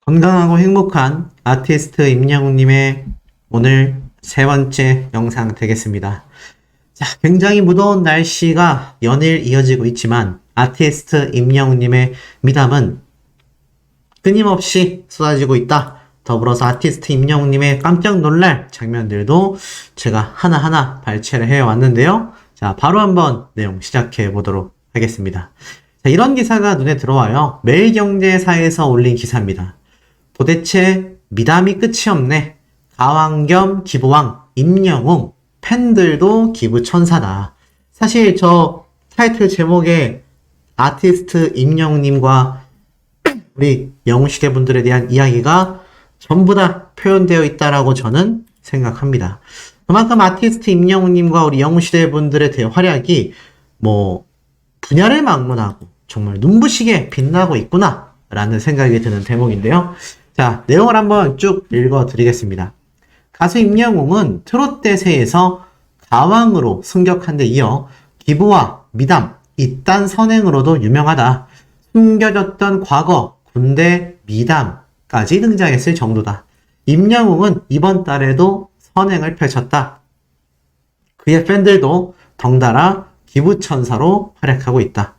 건강하고 행복한 아티스트 임영웅님의 오늘 세 번째 영상 되겠습니다. 자, 굉장히 무더운 날씨가 연일 이어지고 있지만 아티스트 임영웅님의 미담은 끊임없이 쏟아지고 있다. 더불어서 아티스트 임영웅님의 깜짝 놀랄 장면들도 제가 하나하나 발췌를 해왔는데요. 자, 바로 한번 내용 시작해 보도록 하겠습니다. 자, 이런 기사가 눈에 들어와요. 매일경제사에서 올린 기사입니다. 도대체 미담이 끝이 없네. 가왕 겸 기부왕 임영웅, 팬들도 기부천사다. 사실 저 타이틀 제목에 아티스트 임영웅님과 우리 영웅시대 분들에 대한 이야기가 전부 다 표현되어 있다라고 저는 생각합니다. 그만큼 아티스트 임영웅님과 우리 영웅시대 분들의 대활약이 분야를 막론하고 정말 눈부시게 빛나고 있구나 라는 생각이 드는 대목인데요. 자, 내용을 한번 쭉 읽어드리겠습니다. 가수 임영웅은 트롯 대세에서 가왕으로 승격한 데 이어 기부와 미담, 이딴 선행으로도 유명하다. 숨겨졌던 과거, 군대, 미담까지 등장했을 정도다. 임영웅은 이번 달에도 선행을 펼쳤다. 그의 팬들도 덩달아 기부천사로 활약하고 있다.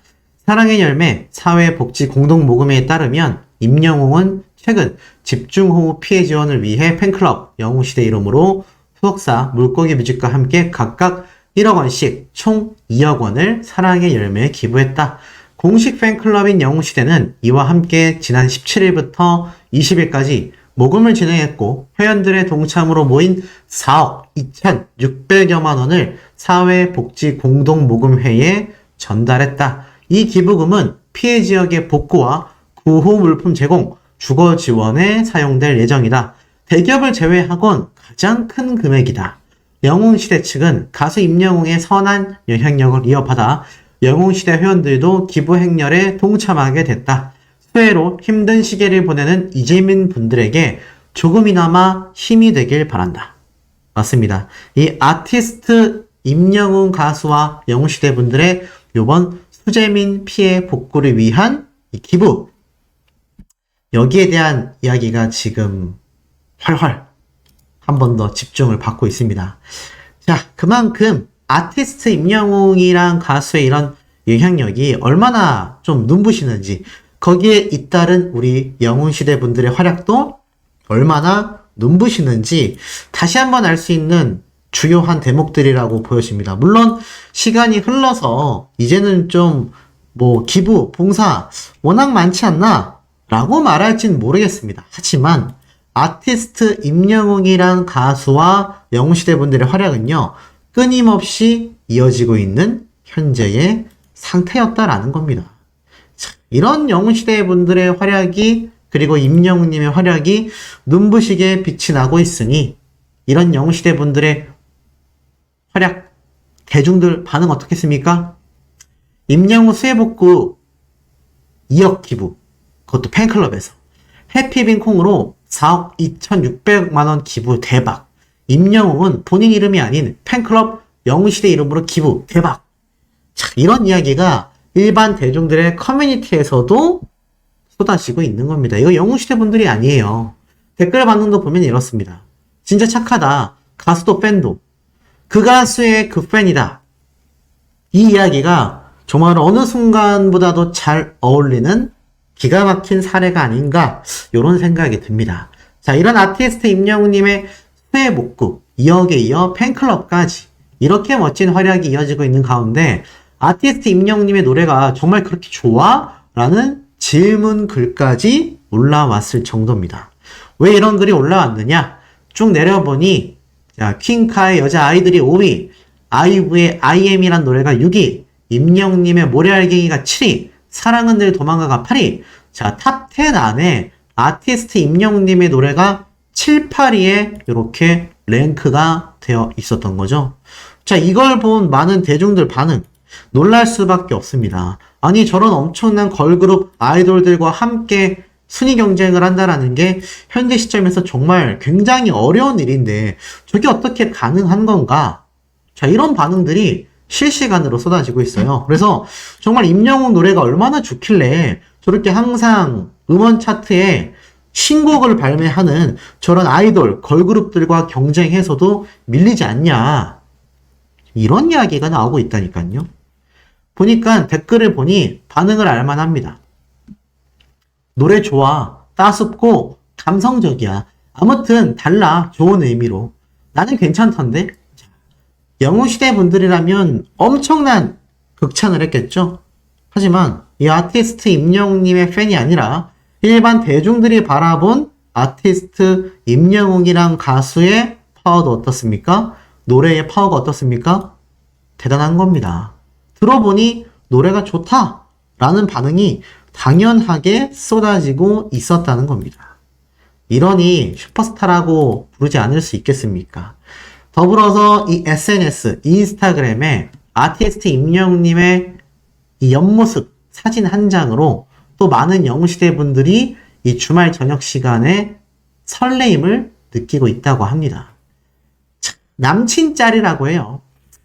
사랑의 열매 사회복지공동모금회에 따르면 임영웅은 최근 집중호우 피해 지원을 위해 팬클럽 영웅시대 이름으로 소속사 물고기 뮤직과 함께 각각 1억 원씩 총 2억 원을 사랑의 열매에 기부했다. 공식 팬클럽인 영웅시대는 이와 함께 지난 17일부터 20일까지 모금을 진행했고 회원들의 동참으로 모인 4억 2,600여만 원을 사회복지공동모금회에 전달했다. 이 기부금은 피해 지역의 복구와 구호 물품 제공, 주거 지원에 사용될 예정이다. 대기업을 제외하곤 가장 큰 금액이다. 영웅시대 측은 가수 임영웅의 선한 영향력을 이어받아 영웅시대 회원들도 기부 행렬에 동참하게 됐다. 수혜로 힘든 시기를 보내는 이재민 분들에게 조금이나마 힘이 되길 바란다. 맞습니다. 이 아티스트 임영웅 가수와 영웅시대 분들의 요번 수재민 피해 복구를 위한 이 기부, 여기에 대한 이야기가 지금 활활 한 번 더 집중을 받고 있습니다. 자, 그만큼 아티스트 임영웅이란 가수의 이런 영향력이 얼마나 좀 눈부시는지, 거기에 잇따른 우리 영웅시대 분들의 활약도 얼마나 눈부시는지 다시 한번 알 수 있는 주요한 대목들이라고 보여집니다. 물론 시간이 흘러서 이제는 좀 기부, 봉사 워낙 많지 않나? 라고 말할진 모르겠습니다. 하지만 아티스트 임영웅이란 가수와 영웅시대 분들의 활약은요, 끊임없이 이어지고 있는 현재의 상태였다라는 겁니다. 자, 이런 영웅시대 분들의 활약이, 그리고 임영웅님의 활약이 눈부시게 빛이 나고 있으니 이런 영웅시대 분들의 활약, 대중들 반응 어떻겠습니까? 임영웅 수혜복구 2억 기부, 그것도 팬클럽에서 해피빈 콩으로 4억 2,600만원 기부 대박. 임영웅은 본인 이름이 아닌 팬클럽 영웅시대 이름으로 기부 대박. 자, 이런 이야기가 일반 대중들의 커뮤니티에서도 쏟아지고 있는 겁니다. 이거 영웅시대 분들이 아니에요. 댓글 반응도 보면 이렇습니다. 진짜 착하다. 가수도 팬도. 그 가수의 그 팬이다. 이 이야기가 정말 어느 순간보다도 잘 어울리는 기가 막힌 사례가 아닌가, 이런 생각이 듭니다. 자, 이런 아티스트 임영웅님의 수혜복구 2억에 이어 팬클럽까지 이렇게 멋진 활약이 이어지고 있는 가운데 아티스트 임영웅님의 노래가 정말 그렇게 좋아? 라는 질문 글까지 올라왔을 정도입니다. 왜 이런 글이 올라왔느냐? 쭉 내려보니 퀸카의 여자 아이들이 5위, 아이브의 IM이란 노래가 6위, 임영웅님의 모래알갱이가 7위, 사랑은 늘 도망가가 8위. 자, 탑 10 안에 아티스트 임영웅님의 노래가 7, 8위에 이렇게 랭크가 되어 있었던 거죠. 자, 이걸 본 많은 대중들 반응, 놀랄 수밖에 없습니다. 아니, 저런 엄청난 걸그룹 아이돌들과 함께 순위 경쟁을 한다라는 게 현재 시점에서 정말 굉장히 어려운 일인데 저게 어떻게 가능한 건가? 자, 이런 반응들이 실시간으로 쏟아지고 있어요. 그래서 정말 임영웅 노래가 얼마나 좋길래 저렇게 항상 음원 차트에 신곡을 발매하는 저런 아이돌, 걸그룹들과 경쟁해서도 밀리지 않냐. 이런 이야기가 나오고 있다니까요. 보니까 댓글을 보니 반응을 알만합니다. 노래 좋아, 따숩고 감성적이야. 아무튼 달라, 좋은 의미로. 나는 괜찮던데? 영웅시대 분들이라면 엄청난 극찬을 했겠죠? 하지만 이 아티스트 임영웅님의 팬이 아니라 일반 대중들이 바라본 아티스트 임영웅이란 가수의 파워도 어떻습니까? 노래의 파워가 어떻습니까? 대단한 겁니다. 들어보니 노래가 좋다 라는 반응이 당연하게 쏟아지고 있었다는 겁니다. 이러니 슈퍼스타라고 부르지 않을 수 있겠습니까? 더불어서 이 SNS, 인스타그램에 아티스트 임영웅님의 이 옆모습 사진 한 장으로 또 많은 영웅시대 분들이 이 주말 저녁 시간에 설레임을 느끼고 있다고 합니다. 남친짤이라고 해요.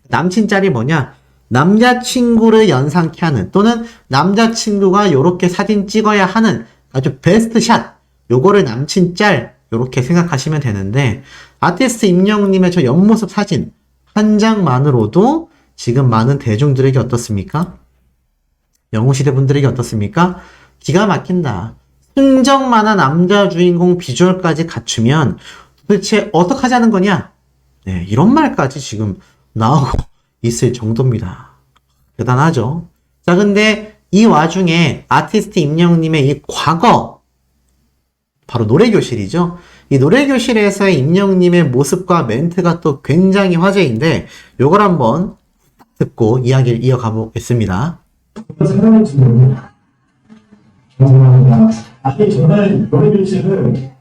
남친짤이 뭐냐? 남자친구를 연상케 하는 또는 남자친구가 요렇게 사진 찍어야 하는 아주 베스트 샷, 요거를 남친짤 요렇게 생각하시면 되는데, 아티스트 임영웅님의 저 옆모습 사진 한 장만으로도 지금 많은 대중들에게 어떻습니까? 영웅시대 분들에게 어떻습니까? 기가 막힌다. 순정만한 남자 주인공 비주얼까지 갖추면 도대체 어떡하자는 거냐? 네, 이런 말까지 지금 나오고 있을 정도입니다. 대단하죠? 자, 근데 이 와중에 아티스트 임영웅님의 이 과거, 바로 노래교실이죠? 이 노래교실에서의 임영웅님의 모습과 멘트가 또 굉장히 화제인데, 요걸 한번 듣고 이야기를 이어가 보겠습니다. 사랑의 주문이 감사합니다. 아니 정말 노래교실을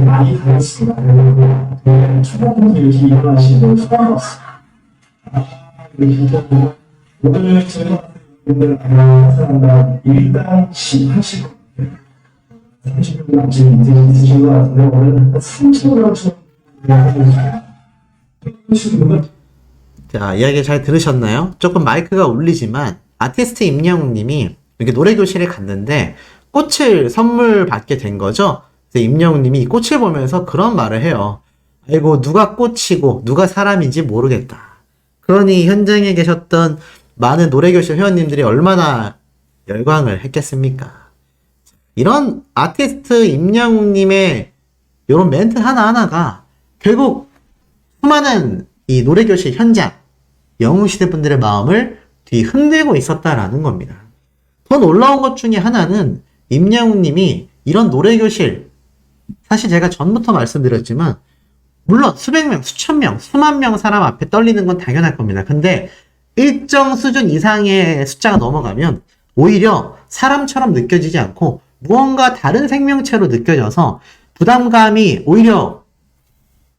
많이 가르쳤습니다. 그리고 초등부터 이렇게 일어나시는 걸 처음 봤어요. 오늘 제가 분들 사랑한다 일단 하시고 30분 남짓 있으신 것 같은데 오늘 30분 남짓 자, 이야기 잘 들으셨나요? 조금 마이크가 울리지만 아티스트 임영웅님이 이렇게 노래교실에 갔는데 꽃을 선물 받게 된 거죠. 그래서 임영웅님이 이 꽃을 보면서 그런 말을 해요. 아이고, 누가 꽃이고 누가 사람인지 모르겠다. 그러니 현장에 계셨던 많은 노래교실 회원님들이 얼마나 열광을 했겠습니까? 이런 아티스트 임영웅님의 이런 멘트 하나하나가 결국 수많은 이 노래교실 현장, 영웅시대 분들의 마음을 뒤흔들고 있었다라는 겁니다. 더 놀라운 것 중에 하나는 임영웅님이 이런 노래교실, 사실 제가 전부터 말씀드렸지만 물론 수백 명, 수천 명, 수만 명 사람 앞에 떨리는 건 당연할 겁니다. 근데 일정 수준 이상의 숫자가 넘어가면 오히려 사람처럼 느껴지지 않고 무언가 다른 생명체로 느껴져서 부담감이 오히려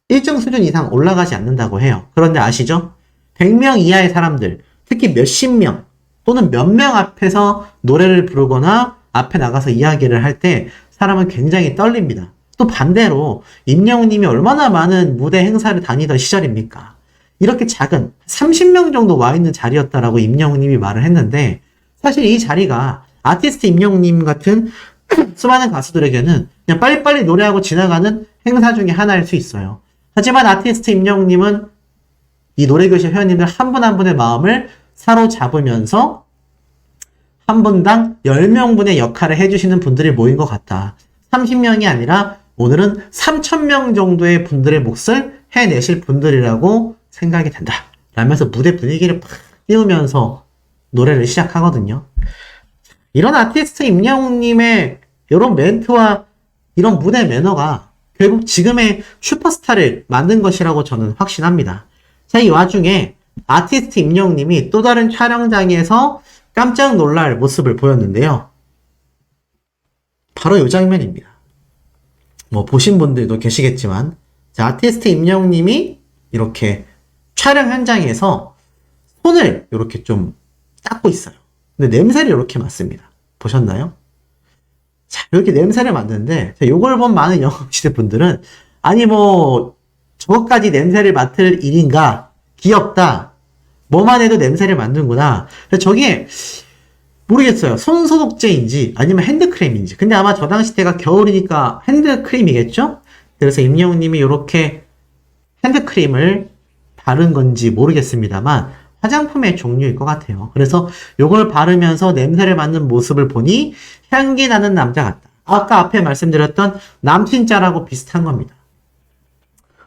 일정 수준 이상 올라가지 않는다고 해요. 그런데 아시죠? 100명 이하의 사람들, 특히 몇십 명 또는 몇 명 앞에서 노래를 부르거나 앞에 나가서 이야기를 할 때 사람은 굉장히 떨립니다. 또 반대로 임영웅님이 얼마나 많은 무대 행사를 다니던 시절입니까? 이렇게 작은 30명 정도 와 있는 자리였다라고 임영웅님이 말을 했는데, 사실 이 자리가 아티스트 임영웅님 같은 수많은 가수들에게는 그냥 빨리빨리 노래하고 지나가는 행사 중에 하나일 수 있어요. 하지만 아티스트 임영웅님은 이 노래교실 회원님들 한 분 한 분의 마음을 사로잡으면서 한 분당 10명분의 역할을 해주시는 분들이 모인 것 같다. 30명이 아니라 오늘은 3,000명 정도의 분들의 몫을 해내실 분들이라고 생각이 된다. 라면서 무대 분위기를 팍 띄우면서 노래를 시작하거든요. 이런 아티스트 임영웅님의 이런 멘트와 이런 무대 매너가 결국 지금의 슈퍼스타를 만든 것이라고 저는 확신합니다. 자, 이 와중에 아티스트 임영웅님이 또 다른 촬영장에서 깜짝 놀랄 모습을 보였는데요. 바로 이 장면입니다. 뭐 보신 분들도 계시겠지만, 자, 아티스트 임영웅님이 이렇게 촬영 현장에서 손을 이렇게 좀 닦고 있어요. 근데 냄새를 이렇게 맡습니다. 보셨나요? 자, 이렇게 냄새를 맡는데, 자, 요걸 본 많은 영웅시대 분들은, 아니 뭐 저것까지 냄새를 맡을 일인가? 귀엽다. 뭐만 해도 냄새를 맡는구나. 저게 모르겠어요. 손소독제인지 아니면 핸드크림인지. 근데 아마 저 당시 때가 겨울이니까 핸드크림이겠죠? 그래서 임영웅님이 이렇게 핸드크림을 바른 건지 모르겠습니다만 화장품의 종류일 것 같아요. 그래서 이걸 바르면서 냄새를 맡는 모습을 보니 향기 나는 남자 같다. 아까 앞에 말씀드렸던 남친짜라고 비슷한 겁니다.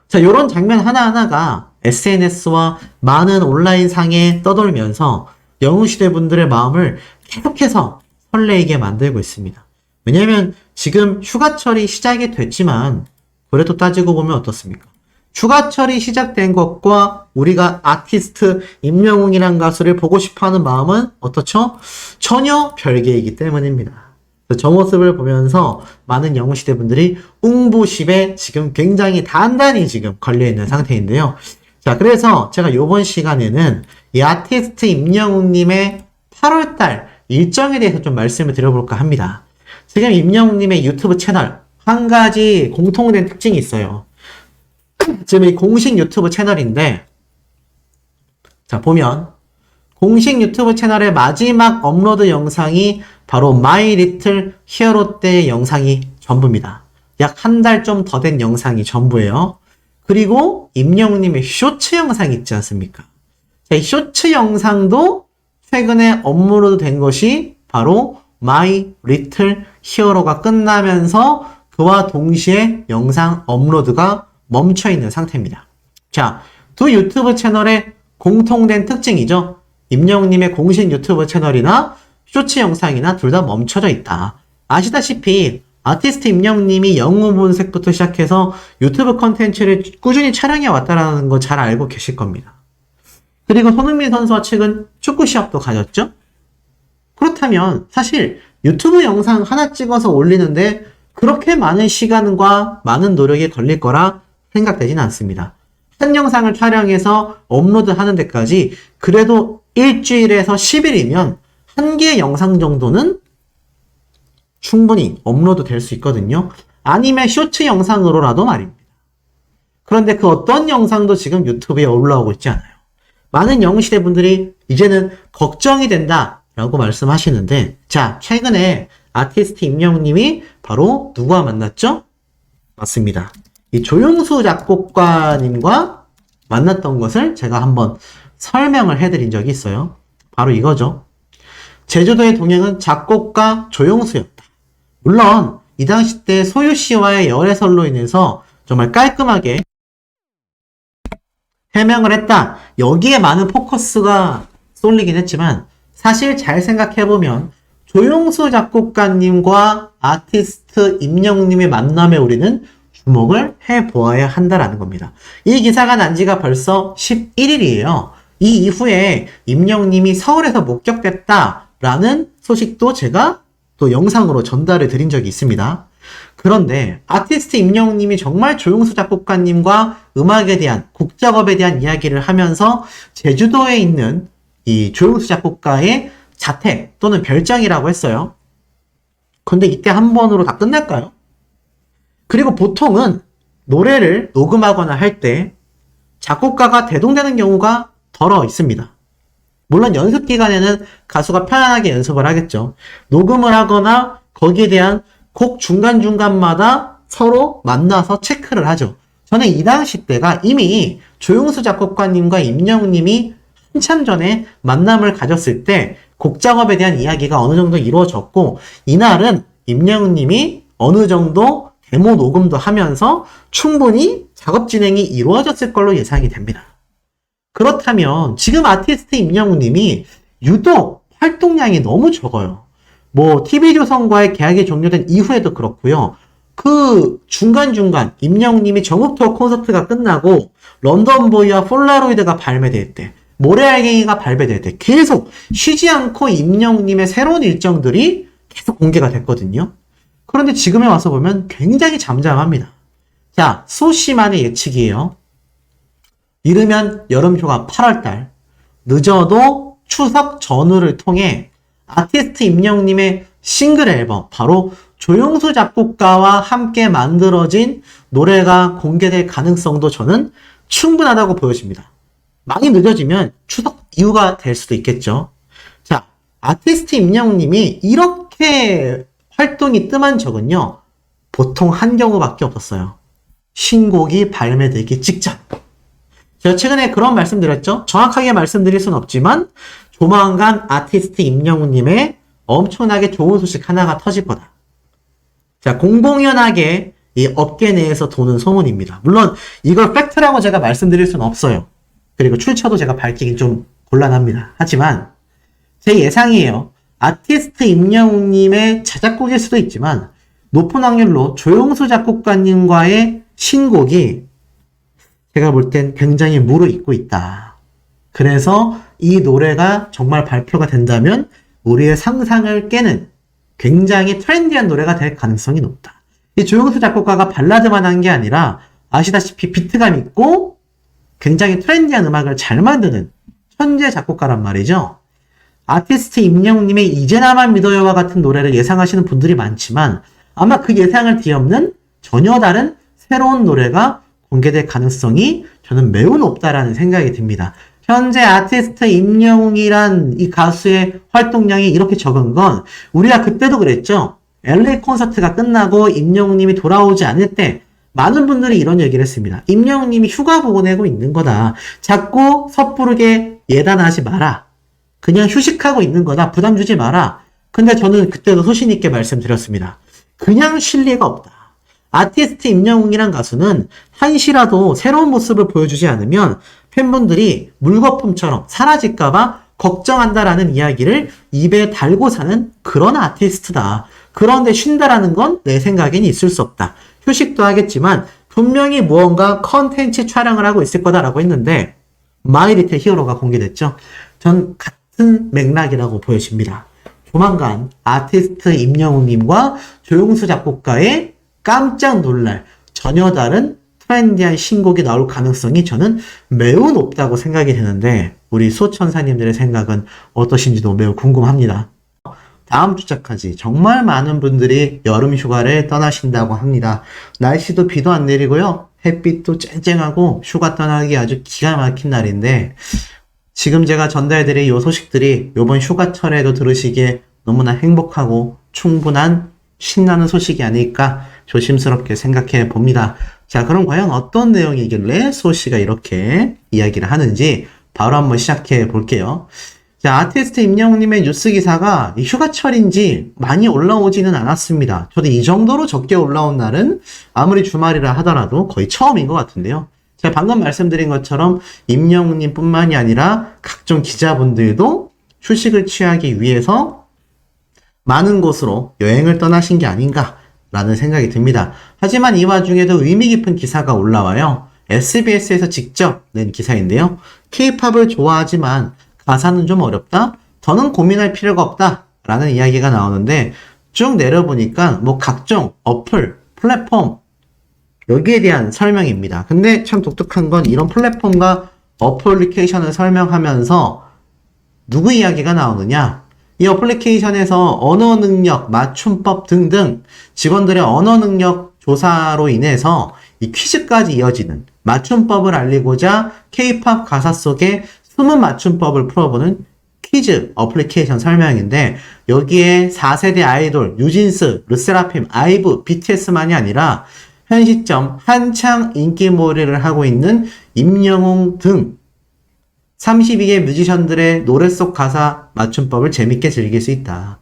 자, 이런 장면 하나하나가 SNS와 많은 온라인상에 떠돌면서 영웅시대 분들의 마음을 계속해서 설레이게 만들고 있습니다. 왜냐면 지금 휴가철이 시작이 됐지만 그래도 따지고 보면 어떻습니까? 휴가철이 시작된 것과 우리가 아티스트 임영웅이란 가수를 보고 싶어하는 마음은 어떻죠? 전혀 별개이기 때문입니다. 저 모습을 보면서 많은 영웅시대 분들이 웅보십에 지금 굉장히 단단히 지금 걸려있는 상태인데요. 자, 그래서 제가 이번 시간에는 이 아티스트 임영웅님의 8월달 일정에 대해서 좀 말씀을 드려볼까 합니다. 지금 임영웅님의 유튜브 채널 한 가지 공통된 특징이 있어요. 지금 이 공식 유튜브 채널인데, 자, 보면 공식 유튜브 채널의 마지막 업로드 영상이 바로 마이 리틀 히어로 때의 영상이 전부입니다. 약 한 달 좀 더 된 영상이 전부예요. 그리고 임영웅님의 쇼츠 영상 있지 않습니까? 자, 이 쇼츠 영상도 최근에 업로드 된 것이 바로 마이 리틀 히어로가 끝나면서 그와 동시에 영상 업로드가 멈춰있는 상태입니다. 자, 두 유튜브 채널의 공통된 특징이죠. 임영웅님의 공식 유튜브 채널이나 쇼츠 영상이나 둘 다 멈춰져 있다. 아시다시피 아티스트 임영웅님이 영웅본색부터 시작해서 유튜브 컨텐츠를 꾸준히 촬영해 왔다는 거 잘 알고 계실 겁니다. 그리고 손흥민 선수와 최근 축구 시합도 가졌죠? 그렇다면 사실 유튜브 영상 하나 찍어서 올리는데 그렇게 많은 시간과 많은 노력이 걸릴 거라 생각되진 않습니다. 한 영상을 촬영해서 업로드하는 데까지 그래도 일주일에서 10일이면 한 개의 영상 정도는 충분히 업로드 될 수 있거든요. 아니면 쇼츠 영상으로라도 말입니다. 그런데 그 어떤 영상도 지금 유튜브에 올라오고 있지 않아요. 많은 영웅시대 분들이 이제는 걱정이 된다 라고 말씀하시는데, 자, 최근에 아티스트 임영웅님이 바로 누구와 만났죠? 맞습니다. 이 조용수 작곡가님과 만났던 것을 제가 한번 설명을 해드린 적이 있어요. 바로 이거죠. 제주도의 동행은 작곡가 조용수였다. 물론 이 당시 때 소유 씨와의 열애설로 인해서 정말 깔끔하게 해명을 했다. 여기에 많은 포커스가 쏠리긴 했지만 사실 잘 생각해보면 조용수 작곡가님과 아티스트 임영웅님의 만남에 우리는 주목을 해보아야 한다라는 겁니다. 이 기사가 난 지가 벌써 11일이에요. 이 이후에 임영웅님이 서울에서 목격됐다라는 소식도 제가 또 영상으로 전달을 드린 적이 있습니다. 그런데 아티스트 임영웅님이 정말 조용수 작곡가님과 음악에 대한, 곡 작업에 대한 이야기를 하면서 제주도에 있는 이 조용수 작곡가의 자택 또는 별장이라고 했어요. 근데 이때 한 번으로 다 끝날까요? 그리고 보통은 노래를 녹음하거나 할 때 작곡가가 대동되는 경우가 덜어 있습니다. 물론 연습 기간에는 가수가 편안하게 연습을 하겠죠. 녹음을 하거나 거기에 대한 곡 중간중간마다 서로 만나서 체크를 하죠. 저는 이 당시 때가 이미 조용수 작곡가님과 임영웅님이 한참 전에 만남을 가졌을 때 곡 작업에 대한 이야기가 어느 정도 이루어졌고, 이날은 임영웅님이 어느 정도 데모 녹음도 하면서 충분히 작업 진행이 이루어졌을 걸로 예상이 됩니다. 그렇다면 지금 아티스트 임영웅님이 유독 활동량이 너무 적어요. 뭐 TV조선과의 계약이 종료된 이후에도 그렇고요. 그 중간중간 임영웅님이 전국 투어 콘서트가 끝나고 런던보이와 폴라로이드가 발매될 때, 모래알갱이가 발매될 때 계속 쉬지 않고 임영웅님의 새로운 일정들이 계속 공개가 됐거든요. 그런데 지금에 와서 보면 굉장히 잠잠합니다. 자, 소씨만의 예측이에요. 이르면 여름휴가 8월달, 늦어도 추석 전후를 통해 아티스트 임영웅님의 싱글 앨범, 바로 조용수 작곡가와 함께 만들어진 노래가 공개될 가능성도 저는 충분하다고 보여집니다. 많이 늦어지면 추석 이후가 될 수도 있겠죠. 자, 아티스트 임영웅님이 이렇게 활동이 뜸한 적은요, 보통 한 경우밖에 없었어요. 신곡이 발매되기 직전. 제가 최근에 그런 말씀드렸죠? 정확하게 말씀드릴 순 없지만 조만간 아티스트 임영웅님의 엄청나게 좋은 소식 하나가 터질 거다. 자, 공공연하게 이 업계 내에서 도는 소문입니다. 물론 이걸 팩트라고 제가 말씀드릴 수는 없어요. 그리고 출처도 제가 밝히긴 좀 곤란합니다. 하지만 제 예상이에요. 아티스트 임영웅님의 자작곡일 수도 있지만 높은 확률로 조용수 작곡가님과의 신곡이 제가 볼 땐 굉장히 무르익고 있다. 그래서 이 노래가 정말 발표가 된다면 우리의 상상을 깨는 굉장히 트렌디한 노래가 될 가능성이 높다. 이 조용수 작곡가가 발라드만 한 게 아니라 아시다시피 비트감 있고 굉장히 트렌디한 음악을 잘 만드는 천재 작곡가란 말이죠. 아티스트 임영웅님의 이제 나만 믿어요와 같은 노래를 예상하시는 분들이 많지만 아마 그 예상을 뒤엎는 전혀 다른 새로운 노래가 공개될 가능성이 저는 매우 높다라는 생각이 듭니다. 현재 아티스트 임영웅이란 이 가수의 활동량이 이렇게 적은 건 우리가 그때도 그랬죠. LA 콘서트가 끝나고 임영웅님이 돌아오지 않을 때 많은 분들이 이런 얘기를 했습니다. 임영웅님이 휴가 보내고 있는 거다. 자꾸 섣부르게 예단하지 마라. 그냥 휴식하고 있는 거다. 부담 주지 마라. 근데 저는 그때도 소신 있게 말씀드렸습니다. 그냥 쉴 리가 없다. 아티스트 임영웅이란 가수는 한시라도 새로운 모습을 보여주지 않으면 팬분들이 물거품처럼 사라질까봐 걱정한다라는 이야기를 입에 달고 사는 그런 아티스트다. 그런데 쉰다라는 건 내 생각엔 있을 수 없다. 휴식도 하겠지만 분명히 무언가 컨텐츠 촬영을 하고 있을 거다라고 했는데 마이 리틀 히어로가 공개됐죠. 전 같은 맥락이라고 보여집니다. 조만간 아티스트 임영웅님과 조용수 작곡가의 깜짝 놀랄 전혀 다른 트렌디한 신곡이 나올 가능성이 저는 매우 높다고 생각이 되는데 우리 수호천사님들의 생각은 어떠신지도 매우 궁금합니다. 다음 주차까지 정말 많은 분들이 여름 휴가를 떠나신다고 합니다. 날씨도 비도 안 내리고요. 햇빛도 쨍쨍하고 휴가 떠나기 아주 기가 막힌 날인데 지금 제가 전달드릴 이 소식들이 이번 휴가철에도 들으시기에 너무나 행복하고 충분한 신나는 소식이 아닐까 조심스럽게 생각해 봅니다. 자, 그럼 과연 어떤 내용이길래 수호씨가 이렇게 이야기를 하는지 바로 한번 시작해 볼게요. 자, 아티스트 임영웅님의 뉴스 기사가 휴가철인지 많이 올라오지는 않았습니다. 저도 이 정도로 적게 올라온 날은 아무리 주말이라 하더라도 거의 처음인 것 같은데요. 제가 방금 말씀드린 것처럼 임영웅님 뿐만이 아니라 각종 기자분들도 휴식을 취하기 위해서 많은 곳으로 여행을 떠나신 게 아닌가라는 생각이 듭니다. 하지만 이 와중에도 의미 깊은 기사가 올라와요. SBS에서 직접 낸 기사인데요. K-팝을 좋아하지만 가사는 좀 어렵다? 더는 고민할 필요가 없다 라는 이야기가 나오는데 쭉 내려보니까 뭐 각종 어플, 플랫폼 여기에 대한 설명입니다. 근데 참 독특한 건 이런 플랫폼과 어플리케이션을 설명하면서 누구 이야기가 나오느냐? 이 어플리케이션에서 언어 능력, 맞춤법 등등 직원들의 언어 능력 조사로 인해서 이 퀴즈까지 이어지는 맞춤법을 알리고자 K-팝 가사 속에 숨은 맞춤법을 풀어보는 퀴즈 어플리케이션 설명인데 여기에 4세대 아이돌 뉴진스, 르세라핌, 아이브, BTS만이 아니라 현 시점 한창 인기몰이를 하고 있는 임영웅 등 32개 뮤지션들의 노래 속 가사 맞춤법을 재밌게 즐길 수 있다.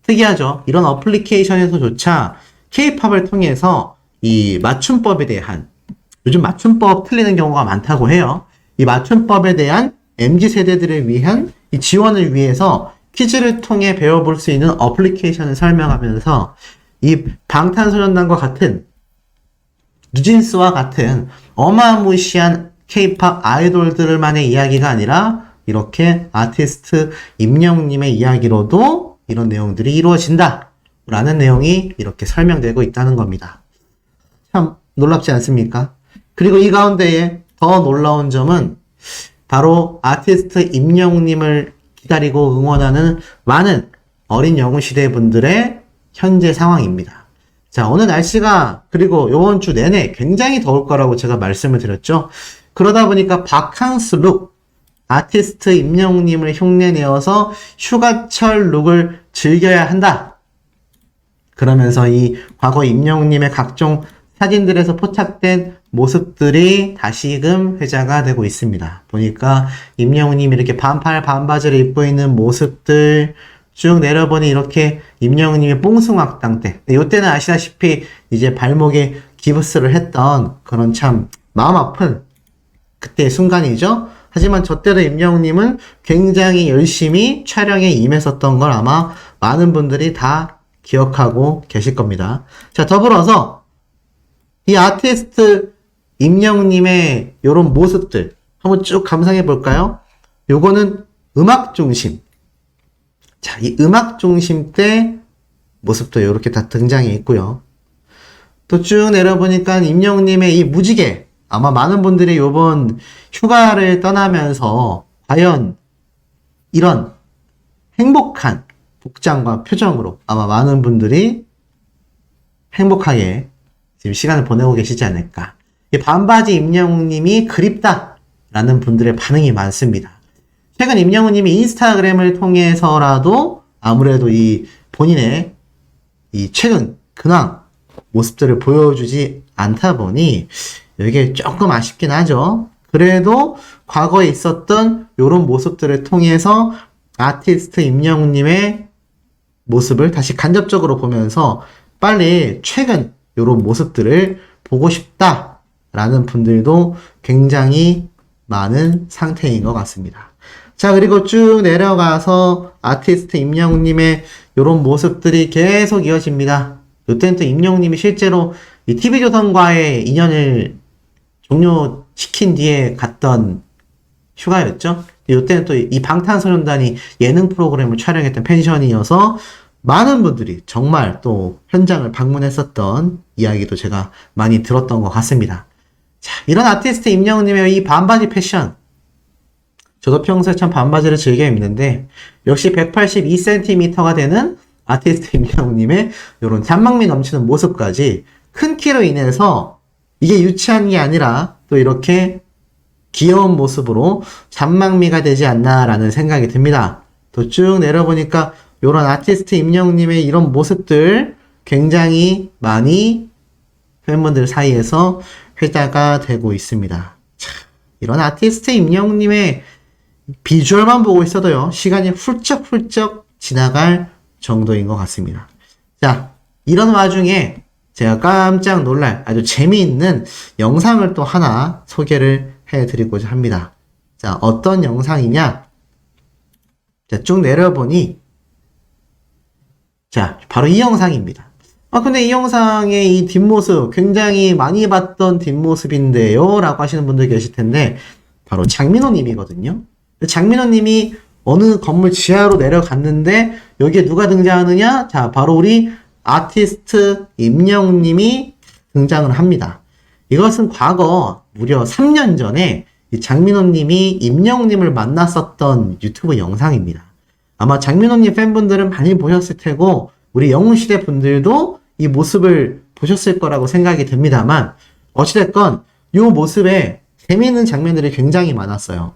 특이하죠? 이런 어플리케이션에서조차 K-팝을 통해서 이 맞춤법에 대한 요즘 맞춤법 틀리는 경우가 많다고 해요. 이 맞춤법에 대한 MZ세대들을 위한 이 지원을 위해서 퀴즈를 통해 배워볼 수 있는 어플리케이션을 설명하면서 이 방탄소년단과 같은 뉴진스와 같은 어마무시한 K-팝 아이돌들만의 이야기가 아니라 이렇게 아티스트 임영웅님의 이야기로도 이런 내용들이 이루어진다 라는 내용이 이렇게 설명되고 있다는 겁니다. 참 놀랍지 않습니까? 그리고 이 가운데에 더 놀라운 점은 바로 아티스트 임영웅님을 기다리고 응원하는 많은 어린 영웅 시대 분들의 현재 상황입니다. 자, 오늘 날씨가 그리고 이번 주 내내 굉장히 더울 거라고 제가 말씀을 드렸죠. 그러다 보니까 바캉스 룩, 아티스트 임영웅님을 흉내내어서 휴가철 룩을 즐겨야 한다. 그러면서 이 과거 임영웅님의 각종 사진들에서 포착된 모습들이 다시금 회자가 되고 있습니다. 보니까 임영웅님이 이렇게 반팔 반바지를 입고 있는 모습들 쭉 내려보니 이렇게 임영웅님이 뽕숭악당 때, 이때는 아시다시피 이제 발목에 기부스를 했던 그런 참 마음 아픈 그때의 순간이죠. 하지만 저 때도 임영웅님은 굉장히 열심히 촬영에 임했었던 걸 아마 많은 분들이 다 기억하고 계실 겁니다. 자, 더불어서 이 아티스트 임영웅님의 이런 모습들 한번 쭉 감상해 볼까요? 요거는 음악 중심. 자, 이 음악 중심 때 모습도 이렇게 다 등장해 있고요. 또 쭉 내려보니까 임영웅님의 이 무지개, 아마 많은 분들이 요번 휴가를 떠나면서 과연 이런 행복한 복장과 표정으로 아마 많은 분들이 행복하게 지금 시간을 보내고 계시지 않을까. 이 반바지 임영웅님이 그립다라는 분들의 반응이 많습니다. 최근 임영웅님이 인스타그램을 통해서라도 아무래도 이 본인의 이 최근 근황 모습들을 보여주지 않다 보니 이게 조금 아쉽긴 하죠. 그래도 과거에 있었던 이런 모습들을 통해서 아티스트 임영웅님의 모습을 다시 간접적으로 보면서 빨리 최근 이런 모습들을 보고 싶다라는 분들도 굉장히 많은 상태인 것 같습니다. 자, 그리고 쭉 내려가서 아티스트 임영웅님의 이런 모습들이 계속 이어집니다. 이때는 또 임영웅님이 실제로 이 TV조선과의 인연을 종료시킨 뒤에 갔던 휴가였죠. 이때는 또 이 방탄소년단이 예능 프로그램을 촬영했던 펜션이어서 많은 분들이 정말 또 현장을 방문했었던 이야기도 제가 많이 들었던 것 같습니다. 자, 이런 아티스트 임영웅님의 이 반바지 패션. 저도 평소에 참 반바지를 즐겨 입는데, 역시 182cm가 되는 아티스트 임영웅님의 이런 잔망미 넘치는 모습까지 큰 키로 인해서 이게 유치한 게 아니라 또 이렇게 귀여운 모습으로 잔망미가 되지 않나라는 생각이 듭니다. 또 쭉 내려보니까 이런 아티스트 임영웅님의 이런 모습들 굉장히 많이 팬분들 사이에서 회자가 되고 있습니다. 참, 이런 아티스트 임영웅님의 비주얼만 보고 있어도요, 시간이 훌쩍훌쩍 지나갈 정도인 것 같습니다. 자, 이런 와중에 제가 깜짝 놀랄 아주 재미있는 영상을 또 하나 소개를 해드리고자 합니다. 자, 어떤 영상이냐? 자, 쭉 내려보니, 자, 바로 이 영상입니다. 근데 이 영상의 이 뒷모습, 굉장히 많이 봤던 뒷모습인데요? 라고 하시는 분들 계실 텐데, 바로 장민호 님이거든요. 장민호 님이 어느 건물 지하로 내려갔는데, 여기에 누가 등장하느냐? 자, 바로 우리 아티스트 임영웅 님이 등장을 합니다. 이것은 과거 무려 3년 전에 이 장민호 님이 임영웅 님을 만났었던 유튜브 영상입니다. 아마 장민호 님 팬분들은 많이 보셨을 테고, 우리 영웅시대 분들도 이 모습을 보셨을 거라고 생각이 듭니다만, 어찌됐건 이 모습에 재미있는 장면들이 굉장히 많았어요.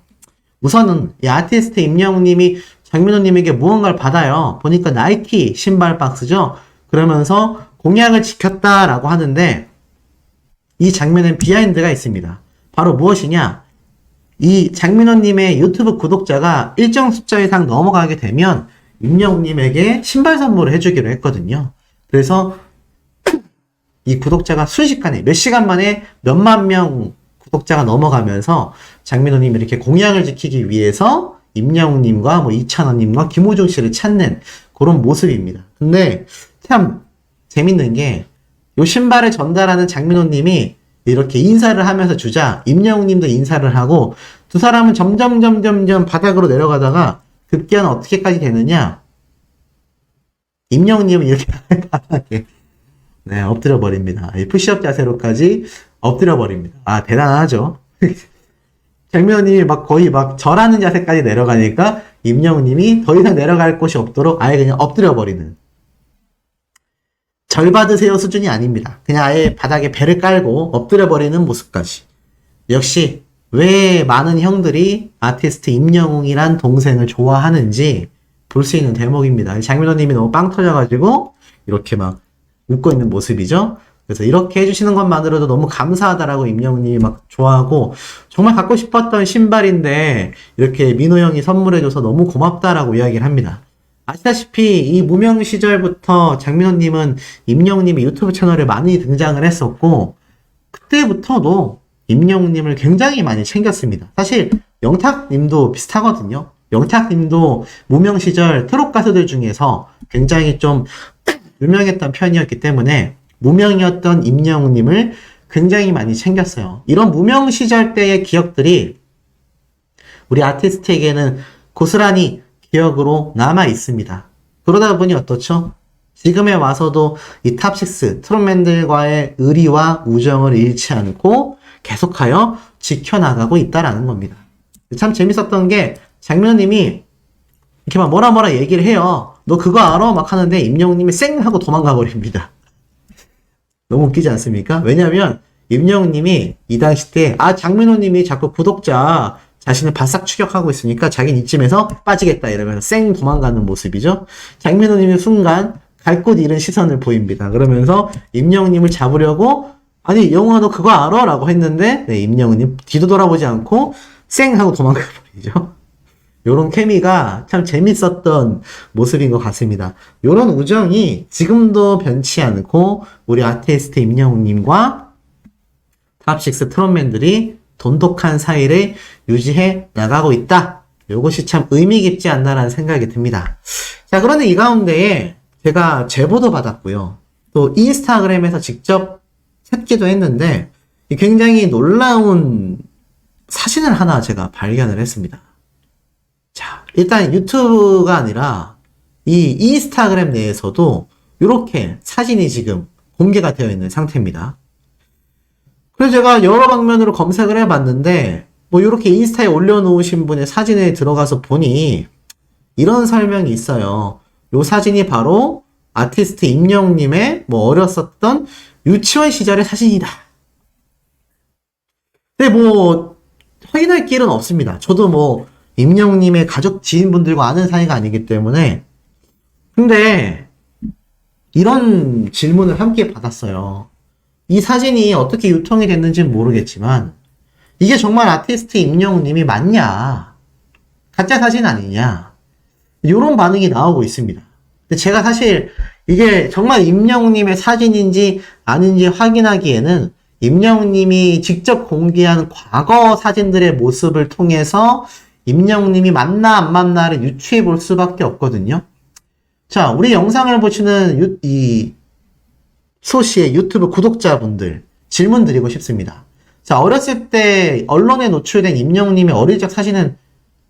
우선은 이 아티스트 임영웅 님이 장민호 님에게 무언가를 받아요. 보니까 나이키 신발 박스죠. 그러면서 공약을 지켰다라고 하는데, 이 장면엔 비하인드가 있습니다. 바로 무엇이냐? 이 장민호 님의 유튜브 구독자가 일정 숫자 이상 넘어가게 되면 임영웅 님에게 신발 선물을 해주기로 했거든요. 그래서 이 구독자가 순식간에 몇 시간 만에 몇만 명 구독자가 넘어가면서 장민호 님이 이렇게 공약을 지키기 위해서 임영웅 님과 뭐 이찬원 님과 김호중 씨를 찾는 그런 모습입니다. 근데 참 재밌는 게 요 신발을 전달하는 장민호 님이 이렇게 인사를 하면서 주자 임영웅 님도 인사를 하고 두 사람은 점점 바닥으로 내려가다가 급기야는 어떻게까지 되느냐? 임영웅 님은 이렇게 바닥에 엎드려 버립니다. 이 푸시업 자세로까지 엎드려 버립니다. 아, 대단하죠? 장민호 님이 거의 절하는 자세까지 내려가니까 임영웅 님이 더 이상 내려갈 곳이 없도록 아예 그냥 엎드려 버리는. 절 받으세요 수준이 아닙니다. 그냥 아예 바닥에 배를 깔고 엎드려 버리는 모습까지. 역시 왜 많은 형들이 아티스트 임영웅이란 동생을 좋아하는지 볼 수 있는 대목입니다. 장민호님이 너무 빵 터져가지고 이렇게 막 웃고 있는 모습이죠. 그래서 이렇게 해주시는 것만으로도 너무 감사하다라고 임영웅님이 막 좋아하고, 정말 갖고 싶었던 신발인데 이렇게 민호 형이 선물해줘서 너무 고맙다라고 이야기를 합니다. 아시다시피 이 무명 시절부터 장민호님은 임영웅님의 유튜브 채널에 많이 등장을 했었고, 그때부터도 임영웅님을 굉장히 많이 챙겼습니다. 사실 영탁님도 비슷하거든요. 영탁님도 무명 시절 트롯 가수들 중에서 굉장히 좀 유명했던 편이었기 때문에 무명이었던 임영웅님을 굉장히 많이 챙겼어요. 이런 무명 시절 때의 기억들이 우리 아티스트에게는 고스란히 기억으로 남아 있습니다. 그러다 보니 어떻죠? 지금에 와서도 이 탑6 트롯맨들과의 의리와 우정을 잃지 않고 계속하여 지켜나가고 있다라는 겁니다. 참 재밌었던 게 장민호님이 이렇게 막 뭐라 얘기를 해요. 너 그거 알아? 막 하는데 임영웅님이 쌩 하고 도망가 버립니다. 너무 웃기지 않습니까? 왜냐면 임영웅님이 이 당시 때 장민호님이 자꾸 구독자 자신을 바싹 추격하고 있으니까 자기는 이쯤에서 빠지겠다 이러면서 쌩 도망가는 모습이죠. 장민호님이 순간 갈 곳 잃은 시선을 보입니다. 그러면서 임영웅님을 잡으려고 아니 영웅아 너 그거 알아? 라고 했는데 임영웅님 뒤도 돌아보지 않고 쌩 하고 도망가 버리죠. 요런 케미가 참 재밌었던 모습인 것 같습니다. 요런 우정이 지금도 변치 않고 우리 아티스트 임영웅님과 탑6 트롯맨들이 돈독한 사이를 유지해 나가고 있다. 요것이 참 의미 깊지 않나라는 생각이 듭니다. 자, 그런데 이 가운데에 제가 제보도 받았고요. 또 인스타그램에서 직접 찾기도 했는데 굉장히 놀라운 사진을 하나 제가 발견을 했습니다. 자, 일단 유튜브가 아니라 이 인스타그램 내에서도 이렇게 사진이 지금 공개가 되어 있는 상태입니다. 그래서 제가 여러 방면으로 검색을 해봤는데 뭐 이렇게 인스타에 올려놓으신 분의 사진에 들어가서 보니 이런 설명이 있어요. 요 사진이 바로 아티스트 임영웅님의 뭐 어렸었던 유치원 시절의 사진이다. 근데 뭐 확인할 길은 없습니다. 저도 뭐 임영웅님의 가족 지인분들과 아는 사이가 아니기 때문에. 근데 이런 질문을 함께 받았어요. 이 사진이 어떻게 유통이 됐는지는 모르겠지만 이게 정말 아티스트 임영웅님이 맞냐? 가짜 사진 아니냐? 이런 반응이 나오고 있습니다. 근데 제가 사실 이게 정말 임영웅님의 사진인지 아닌지 확인하기에는 임영웅님이 직접 공개한 과거 사진들의 모습을 통해서 임영웅님이 맞나 안 맞나를 유추해 볼 수밖에 없거든요. 자, 우리 영상을 보시는 이 소시의 유튜브 구독자분들 질문 드리고 싶습니다. 자, 어렸을 때 언론에 노출된 임영웅님의 어릴 적 사진은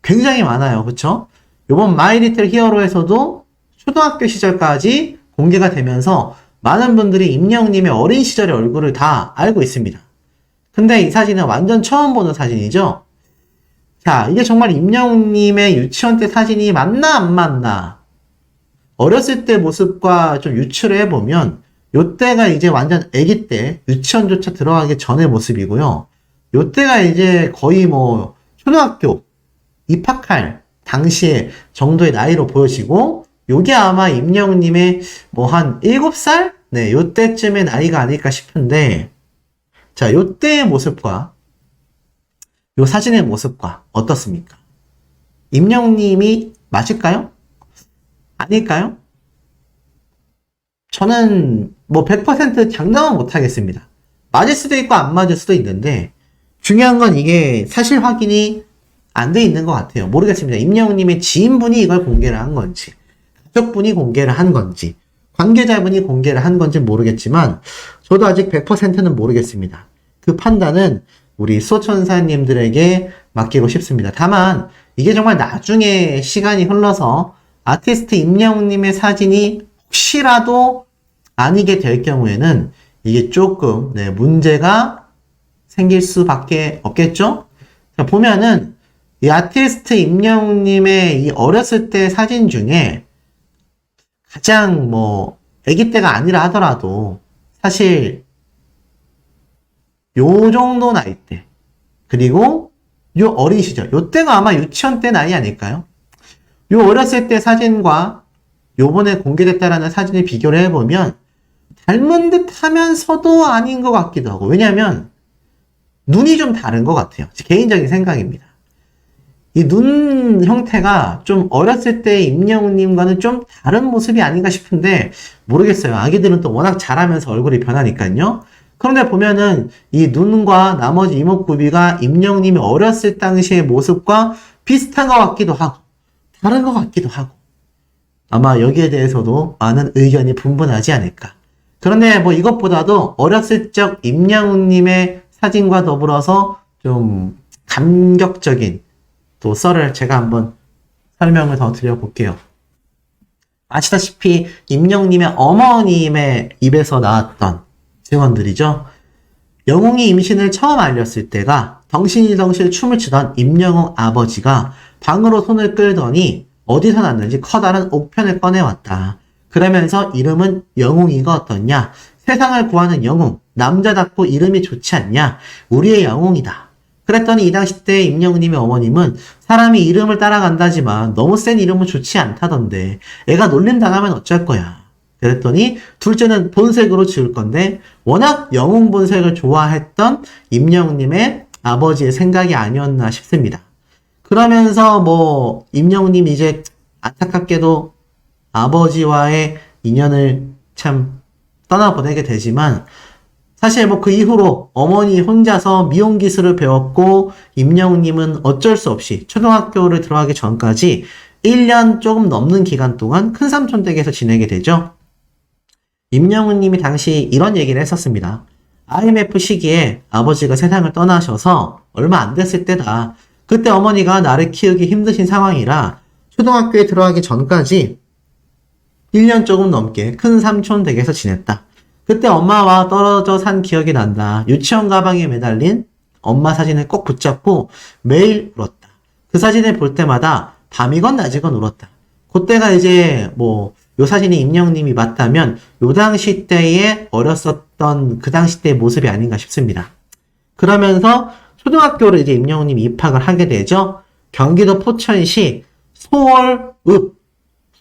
굉장히 많아요. 그쵸? 요번 마이 리틀 히어로에서도 초등학교 시절까지 공개가 되면서 많은 분들이 임영웅님의 어린 시절의 얼굴을 다 알고 있습니다. 근데 이 사진은 완전 처음 보는 사진이죠? 자, 이게 정말 임영웅님의 유치원 때 사진이 맞나 안 맞나? 어렸을 때 모습과 좀 유추를 해보면 요때가 이제 완전 아기 때 유치원조차 들어가기 전의 모습이고요. 요때가 이제 거의 뭐 초등학교 입학할 당시에 정도의 나이로 보여지고 요게 아마 임영웅님의 뭐 한 7살? 네, 요때쯤의 나이가 아닐까 싶은데 자, 요때의 모습과 요 사진의 모습과 어떻습니까? 임영웅님이 맞을까요? 아닐까요? 저는 뭐 100% 장담은 못하겠습니다. 맞을 수도 있고 안 맞을 수도 있는데 중요한 건 이게 사실 확인이 안 돼 있는 것 같아요. 모르겠습니다. 임영웅님의 지인분이 이걸 공개를 한 건지 가족분이 공개를 한 건지 관계자분이 공개를 한 건지 모르겠지만 저도 아직 100%는 모르겠습니다. 그 판단은 우리 수호천사님들에게 맡기고 싶습니다. 다만 이게 정말 나중에 시간이 흘러서 아티스트 임영웅님의 사진이 혹시라도 아니게 될 경우에는 이게 조금 문제가 생길 수밖에 없겠죠? 자, 보면은 이 아티스트 임영웅님의 이 어렸을 때 사진 중에 가장 뭐 아기 때가 아니라 하더라도 사실 요 정도 나이 때 그리고 요 어린 시절, 요때가 아마 유치원 때 나이 아닐까요? 요 어렸을 때 사진과 요번에 공개됐다라는 사진을 비교를 해보면 닮은 듯 하면서도 아닌 것 같기도 하고, 왜냐면 눈이 좀 다른 것 같아요. 제 개인적인 생각입니다. 이 눈 형태가 좀 어렸을 때 임영웅님과는 좀 다른 모습이 아닌가 싶은데 모르겠어요. 아기들은 또 워낙 자라면서 얼굴이 변하니까요. 그런데 보면은 이 눈과 나머지 이목구비가 임영웅님이 어렸을 당시의 모습과 비슷한 것 같기도 하고 다른 것 같기도 하고, 아마 여기에 대해서도 많은 의견이 분분하지 않을까. 그런데 뭐 이것보다도 어렸을 적 임영웅님의 사진과 더불어서 좀 감격적인 또 썰을 제가 한번 설명을 더 드려볼게요. 아시다시피 임영웅님의 어머님의 입에서 나왔던 증언들이죠. 영웅이 임신을 처음 알렸을 때가 덩실덩실 춤을 추던 임영웅 아버지가 방으로 손을 끌더니 어디서 났는지 커다란 옥편을 꺼내왔다. 그러면서 이름은 영웅이가 어떻냐? 세상을 구하는 영웅, 남자답고 이름이 좋지 않냐? 우리의 영웅이다. 그랬더니 이 당시 때 임영웅님의 어머님은 사람이 이름을 따라간다지만 너무 센 이름은 좋지 않다던데 애가 놀림당하면 어쩔 거야. 그랬더니 둘째는 본색으로 지을 건데 워낙 영웅 본색을 좋아했던 임영웅님의 아버지의 생각이 아니었나 싶습니다. 그러면서 뭐 임영웅님이 이제 안타깝게도 아버지와의 인연을 참 떠나보내게 되지만 사실 뭐 그 이후로 어머니 혼자서 미용 기술을 배웠고 임영웅님은 어쩔 수 없이 초등학교를 들어가기 전까지 1년 조금 넘는 기간 동안 큰삼촌 댁에서 지내게 되죠. 임영웅님이 당시 이런 얘기를 했었습니다. IMF 시기에 아버지가 세상을 떠나셔서 얼마 안 됐을 때다. 그때 어머니가 나를 키우기 힘드신 상황이라 초등학교에 들어가기 전까지 1년 조금 넘게 큰 삼촌 댁에서 지냈다. 그때 엄마와 떨어져 산 기억이 난다. 유치원 가방에 매달린 엄마 사진을 꼭 붙잡고 매일 울었다. 그 사진을 볼 때마다 밤이건 낮이건 울었다. 그때가 이제 뭐 요 사진이 임영웅님이 맞다면 요 당시 때에 어렸었던 그 당시 때의 모습이 아닌가 싶습니다. 그러면서 초등학교를 이제 임영웅님이 입학을 하게 되죠. 경기도 포천시 소월읍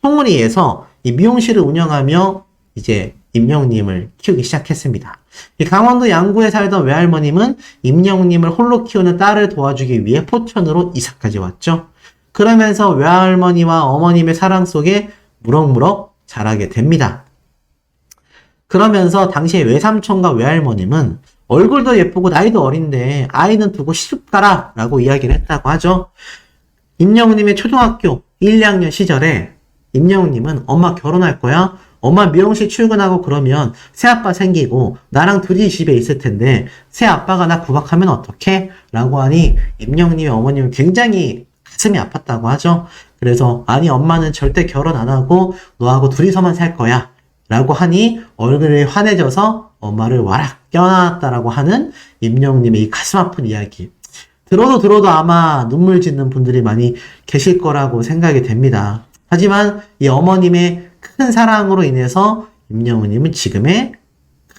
송리에서 이 미용실을 운영하며 이제 임영웅님을 키우기 시작했습니다. 이 강원도 양구에 살던 외할머님은 임영웅님을 홀로 키우는 딸을 도와주기 위해 포천으로 이사까지 왔죠. 그러면서 외할머니와 어머님의 사랑 속에 무럭무럭 자라게 됩니다. 그러면서 당시에 외삼촌과 외할머님은 얼굴도 예쁘고 나이도 어린데 아이는 두고 시집가라 라고 이야기를 했다고 하죠. 임영웅님의 초등학교 1, 2학년 시절에 임영웅님은 엄마 결혼할 거야? 엄마 미용실 출근하고 그러면 새아빠 생기고 나랑 둘이 집에 있을 텐데 새아빠가 나 구박하면 어떡해? 라고 하니 임영웅님의 어머님은 굉장히 가슴이 아팠다고 하죠. 그래서 아니 엄마는 절대 결혼 안 하고 너하고 둘이서만 살 거야 라고 하니 얼굴이 환해져서 엄마를 와락 껴안았다라고 하는 임영웅님의 이 가슴 아픈 이야기. 들어도 아마 눈물 짓는 분들이 많이 계실 거라고 생각이 됩니다. 하지만 이 어머님의 큰 사랑으로 인해서 임영웅님은 지금의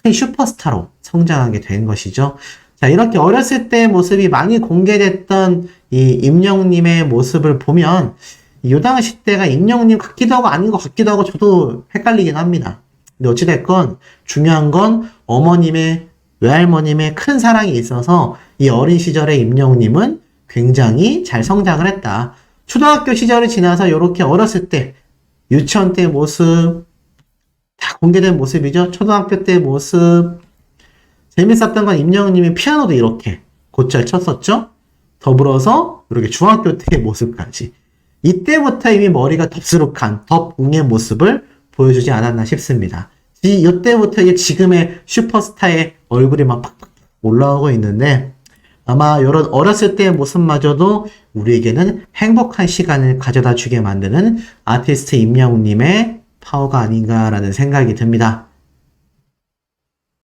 큰 슈퍼스타로 성장하게 된 것이죠. 자, 이렇게 어렸을 때의 모습이 많이 공개됐던 이 임영웅님의 모습을 보면 이 당시 때가 임영웅님 같기도 하고 아닌 것 같기도 하고 저도 헷갈리긴 합니다. 근데 어찌됐건 중요한 건 어머님의 외할머님의 큰 사랑이 있어서 이 어린 시절의 임영웅님은 굉장히 잘 성장을 했다. 초등학교 시절을 지나서 이렇게 어렸을 때 유치원 때 모습 다 공개된 모습이죠. 초등학교 때 모습 재밌었던 건 임영웅님이 피아노도 이렇게 곧잘 쳤었죠. 더불어서 이렇게 중학교 때의 모습까지 이때부터 이미 머리가 덥수룩한 덥웅의 모습을 보여주지 않았나 싶습니다. 이때부터 이제 지금의 슈퍼스타의 얼굴이 막 팍팍 올라오고 있는데 아마 이런 어렸을 때의 모습마저도 우리에게는 행복한 시간을 가져다 주게 만드는 아티스트 임영웅님의 파워가 아닌가라는 생각이 듭니다.